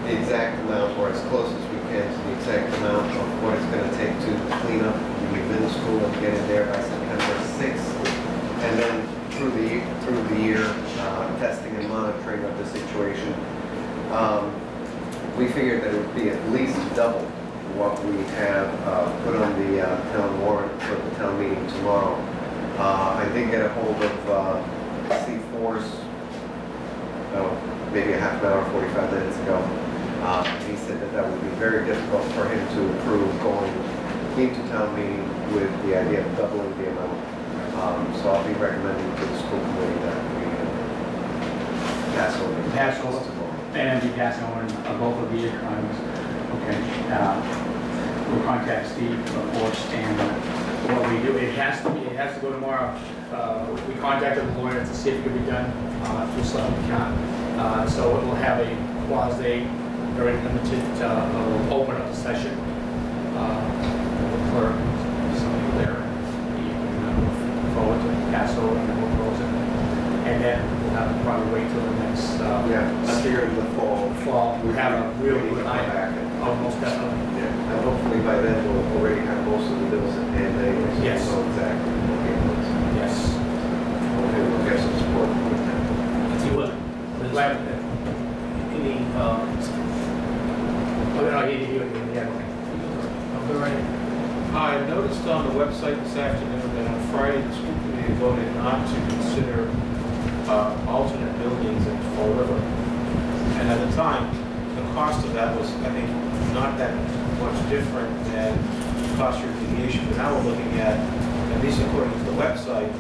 the exact amount, or as close as we can to the exact amount of what it's going to take to clean up the middle school and get in there by September 6th. And then through the year, testing and monitoring of the situation. We figured that it would be at least double what we have put on the town warrant for the town meeting tomorrow. I did get a hold of C4's, maybe a half an hour, 45 minutes ago. He said that that would be very difficult for him to approve going into town meeting with the idea of doubling the amount. So I'll be recommending to the school committee that we pass over. And be passing on both of the economies. Okay. We'll contact Steve, of course, and what we do, it has to go tomorrow. We contacted the lawyer to see if it could be done through Selectmen account. So it will have a quasi, very limited, we'll open up the session. The clerk, somebody there, you can move forward to pass over and then we'll close it. And then we'll have to probably wait till the next. Here in the fall. We have a really good eye. Almost definitely. Yeah. And hopefully by then we'll already have most of the bills in hand anyway. So yes. We'll know exactly what it is. Yes. Okay, we'll get some support with that. If you would. I noticed on the website this afternoon that on Friday the school committee voted not to consider alternate buildings in Fall River. And at the time, the cost of that was, I think, not that much different than the cost of remediation. But now we're looking at least according to the website,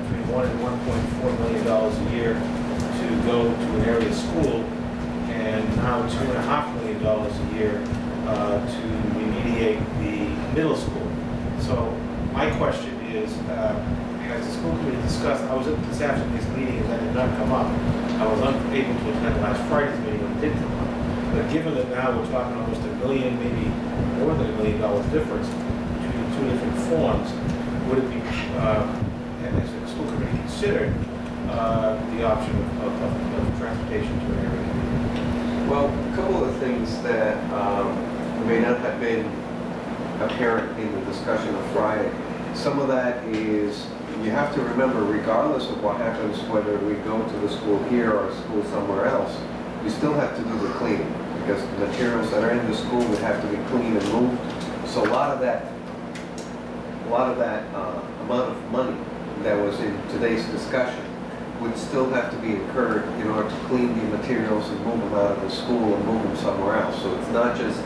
between $1 and $1.4 million a year to go to an area school, and now $2.5 million a year to remediate the middle school. So my question is, as the school committee discussed, I was at this afternoon's meeting and that did not come up. I was unable to attend last Friday's meeting when it did come up. But given that now we're talking almost $1 million, maybe more than $1 million difference between the two different forms, would it be, has the school committee considered the option of transportation to an area? Well, a couple of things that may not have been apparent in the discussion of Friday. Some of that is, you have to remember, regardless of what happens, whether we go to the school here or a school somewhere else, you still have to do the cleaning, because the materials that are in the school would have to be cleaned and moved. So a lot of that amount of money that was in today's discussion would still have to be incurred in order to clean the materials and move them out of the school and move them somewhere else. So it's not just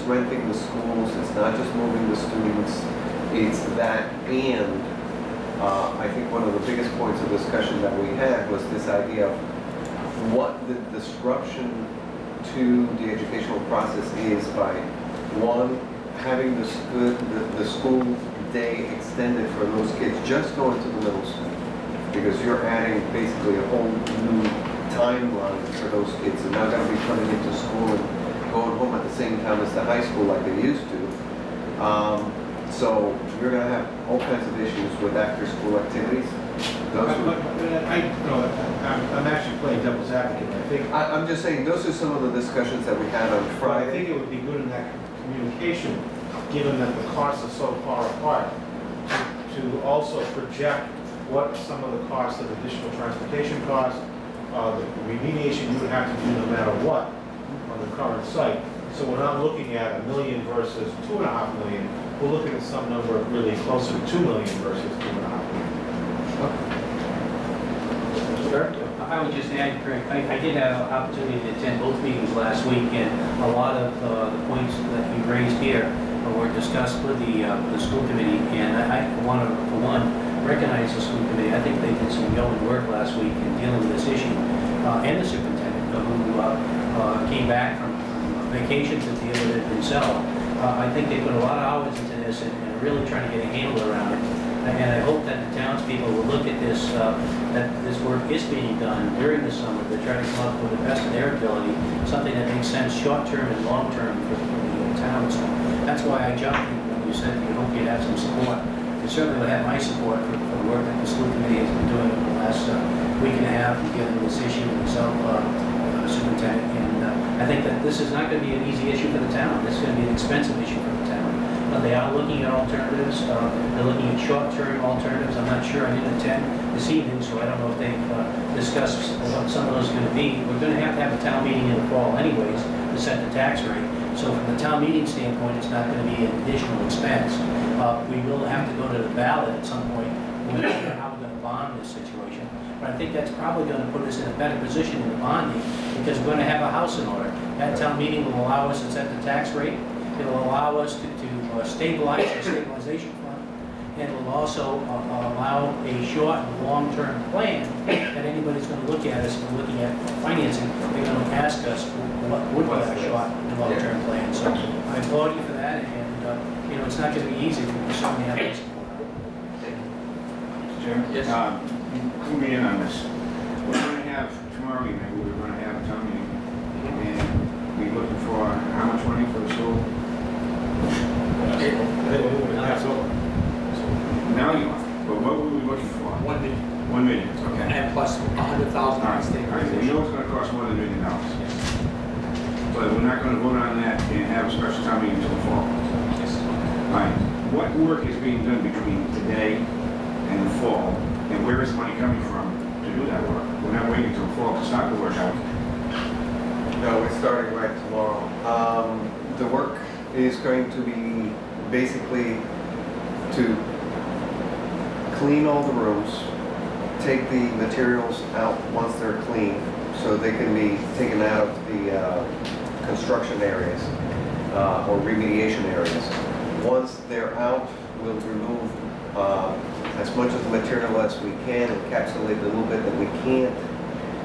renting the schools, it's not just moving the students, it's that. And I think one of the biggest points of discussion that we had was this idea of what the disruption to the educational process is by, one, having the school day extended for those kids just going to the middle school, because you're adding basically a whole new timeline for those kids. They're not going to be coming into school and going home at the same time as the high school like they used to. So you're going to have all kinds of issues with after-school activities. I'm actually playing devil's advocate. I'm just saying, those are some of the discussions that we had on Friday. I think it would be good in that communication, given that the costs are so far apart, to also project what some of the costs of additional transportation costs, the remediation you would have to do no matter what on the current site. So we're not looking at $1 million versus $2.5 million. We're looking at some number really closer to $2 million versus $2.5 million. Sure. I would just add, Craig, I did have an opportunity to attend both meetings last week, and a lot of the points that you raised here were discussed with the school committee, and I want to, for one, recognize the school committee. I think they did some yeoman work last week in dealing with this issue, and the superintendent who came back from vacation to deal with it himself. I think they put a lot of hours into this and really trying to get a handle around it. And I hope that the townspeople will look at this, that this work is being done during the summer to try to come up with the best of their ability, something that makes sense short-term and long-term for the town. So that's why I jumped in when you said you hope you'd have some support. You certainly would have my support for the work that the school committee has been doing over the last week and a half, and dealing with this issue with myself, superintendent. And I think that this is not going to be an easy issue for the town. This is going to be an expensive issue for the town. But they are looking at alternatives. They're looking at short-term alternatives. I'm not sure. I didn't attend this evening, so I don't know if they've discussed what some of those are going to be. We're going to have a town meeting in the fall anyways to set the tax rate. So from the town meeting standpoint, it's not going to be an additional expense. We will have to go to the ballot at some point. We'll figure out how we're going to bond this situation. But I think that's probably going to put us in a better position in the bonding because we're going to have a house in order. That town meeting will allow us to set the tax rate. It will allow us to stabilize the stabilization fund, and it will also allow a short and long-term plan that anybody's going to look at us and looking at financing. They're going to ask us what would be a short and long-term plan. So I applaud you for that, and you know it's not going to be easy. We certainly have to support it. Jim? Yes. Clue me in on this. We're going to have, tomorrow evening, we're going to have a town meeting, and we're looking for how much money for the school? Now you are, but what were we looking for? $1 million. $1 million, okay. And plus $100,000 All right, state. all right, we know it's going to cost more than $1 million. But we're not going to vote on that and have a special town meeting until the fall. All right, what work is being done between today and the fall, and where is the money coming from to do that work? We're not waiting until the fall to start the work out. No, we're starting right tomorrow. The work is going to be basically to clean all the rooms, take the materials out once they're clean so they can be taken out of the construction areas or remediation areas. Once they're out, we'll remove as much of the material as we can, encapsulate a little bit that we can't,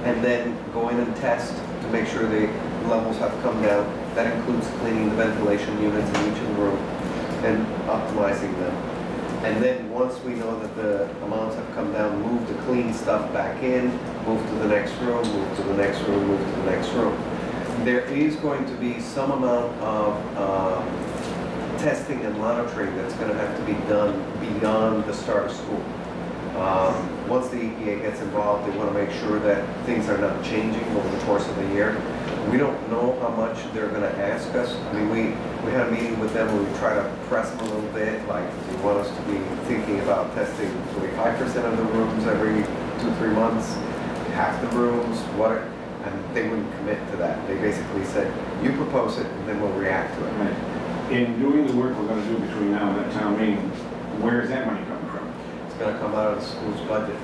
and then go in and test to make sure the levels have come down. That includes cleaning the ventilation units in each of the room and optimizing them. And then once we know that the amounts have come down, move the clean stuff back in, move to the next room, move to the next room, move to the next room. There is going to be some amount of testing and monitoring that's going to have to be done beyond the start of school. Once the EPA gets involved, they want to make sure that things are not changing over the course of the year. We don't know how much they're going to ask us. I mean, we had a meeting with them where we try to press them a little bit, like they want us to be thinking about testing 25% of the rooms every 2-3 months, half the rooms, and they wouldn't commit to that. They basically said, you propose it, and then we'll react to it. Right. In doing the work we're going to do between now and that town meeting, where is that money coming from? It's going to come out of the school's budget.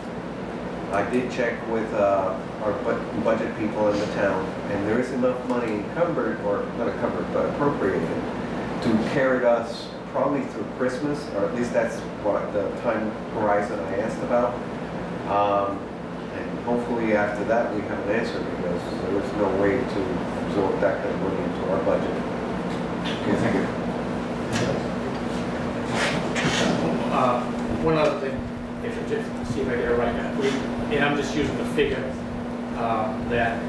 I did check with our budget people in the town, and there is enough money encumbered, or not encumbered, but appropriated, to carry us probably through Christmas, or at least that's what the time horizon I asked about. And hopefully after that we have an answer, because there is no way to absorb that kind of money into our budget. Okay, thank you. One other thing, if you just see if I get it right now, and I'm just using the figure that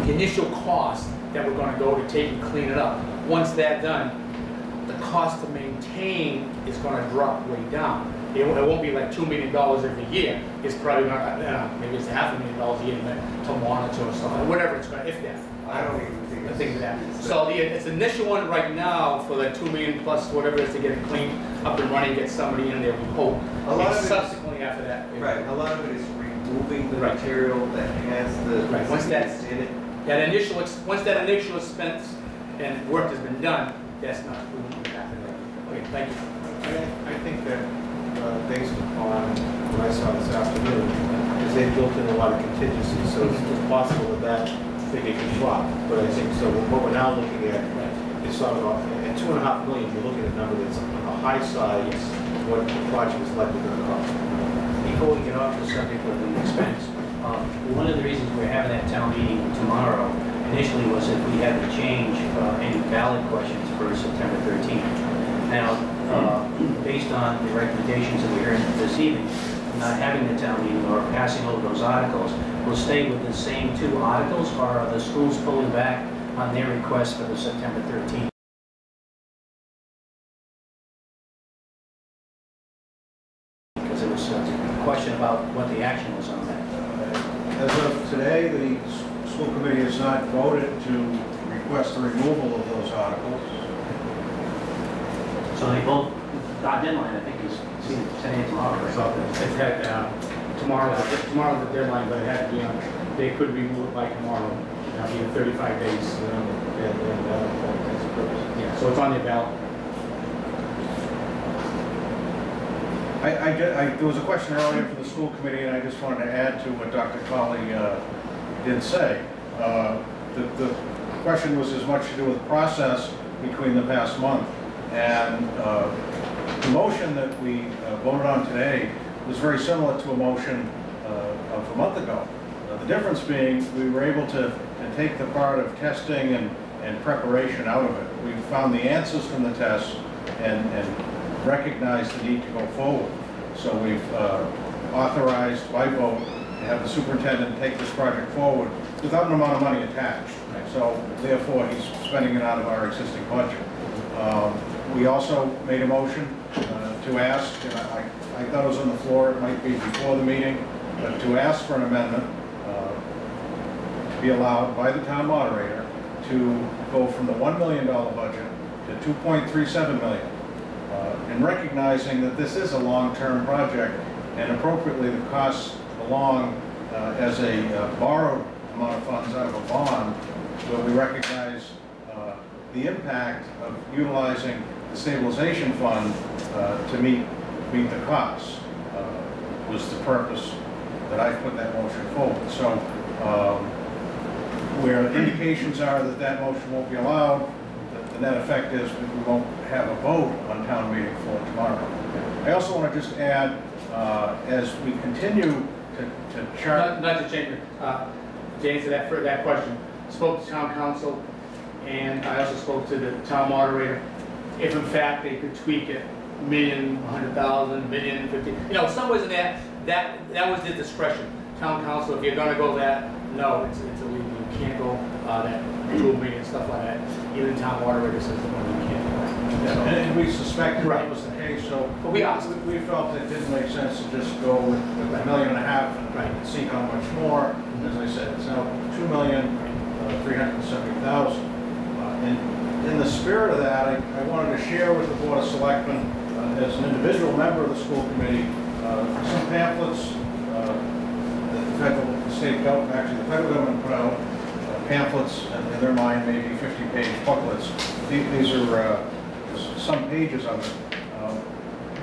the initial cost that we're going to go to take and clean it up. Once that's done, the cost to maintain is going to drop way down. It won't be like $2 million every year. It's probably not, maybe it's $500,000 a year to monitor or something, whatever it's going to, if that. I don't even think that. So it's initial one right now for the $2 million plus whatever it is to get it cleaned up and running, get somebody in there, we hope. A lot of it subsequently after that. Right, a lot of it is removing the material that has the Once that's in it. once that initial expense and work has been done, that's not going to happen. Okay, thank you. I think that based upon what I saw this afternoon, is they built in a lot of contingencies, so it's possible that figure can drop. But I think so. What we're now looking at is sort of at $2.5 million. You're looking at a number that's on the high side. What the project is likely going to cost. Before we get off the subject of the expense, one of the reasons we're having that town meeting tomorrow initially was if we had to change any ballot questions for September 13th. Now, based on the recommendations that we heard this evening, not having the town meeting or passing over those articles, we'll stay with the same 2 articles, or are the schools pulling back on their request for the September 13th? Because it was a question about what the action was on that. As of today, the school committee committee has not voted to request the removal of those articles. So they both, our deadline, I think, is 10 a.m. tomorrow, right? So it's had, tomorrow's the deadline, but it had to be on, they could remove it by tomorrow. That'll be in 35 days. Yeah, so it's on the ballot. There was a question earlier for the school committee, and I just wanted to add to what Dr. Colley did say. The question was as much to do with process between the past month. And the motion that we voted on today was very similar to a motion of a month ago. The difference being we were able to take the part of testing and preparation out of it. We found the answers from the tests and recognized the need to go forward. So we've authorized by vote to have the superintendent take this project forward without an amount of money attached. So therefore he's spending it out of our existing budget. We also made a motion to ask, and I thought it was on the floor, it might be before the meeting, but to ask for an amendment to be allowed by the town moderator to go from the $1 million budget to $2.37 million. And recognizing that this is a long-term project, and appropriately the costs belong as a borrowed amount of funds out of a bond, where we recognize the impact of utilizing the stabilization fund to meet the costs was the purpose that I put that motion forward. So where indications are that that motion won't be allowed, the net effect is we won't have a vote on town meeting floor tomorrow. I also want to just add, as we continue to chart... Not to change it, to answer that question, spoke to town council, and I also spoke to the town moderator. If in fact they could tweak it, $1 million, $100,000, $1 million, $50, you know, some ways in that was their discretion. Town council, if you're going to go that, no, it's illegal. You can't go that $2 million, stuff like that. Even town moderator says that you can't do that. And we suspected Right. that was the case, so But we asked. we felt it didn't make sense to just go with $1.5 million and see how much more. As I said, it's now $2,370,000. And in the spirit of that, I wanted to share with the Board of Selectmen, as an individual member of the school committee, some pamphlets that the federal, state government, actually the federal government put out, pamphlets, and in their mind maybe 50-page booklets. These are just some pages of it.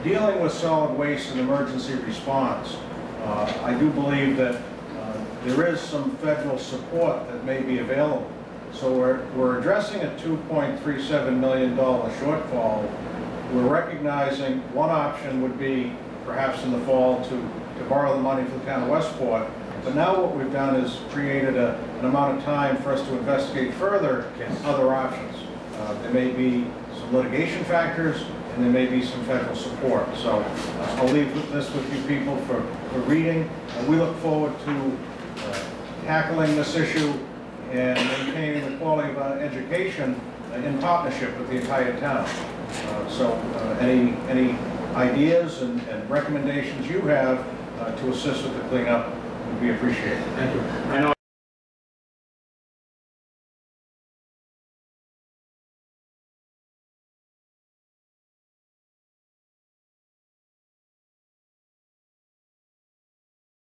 Dealing with solid waste and emergency response, I do believe that there is some federal support that may be available. So we're addressing a $2.37 million shortfall. We're recognizing one option would be perhaps in the fall to borrow the money for the town of Westport. But now what we've done is created an amount of time for us to investigate further other options. There may be some litigation factors, and there may be some federal support. So I'll leave this with you people for reading. We look forward to tackling this issue and maintaining the quality of our education in partnership with the entire town. So any ideas and recommendations you have to assist with the cleanup would be appreciated. Thank you. I know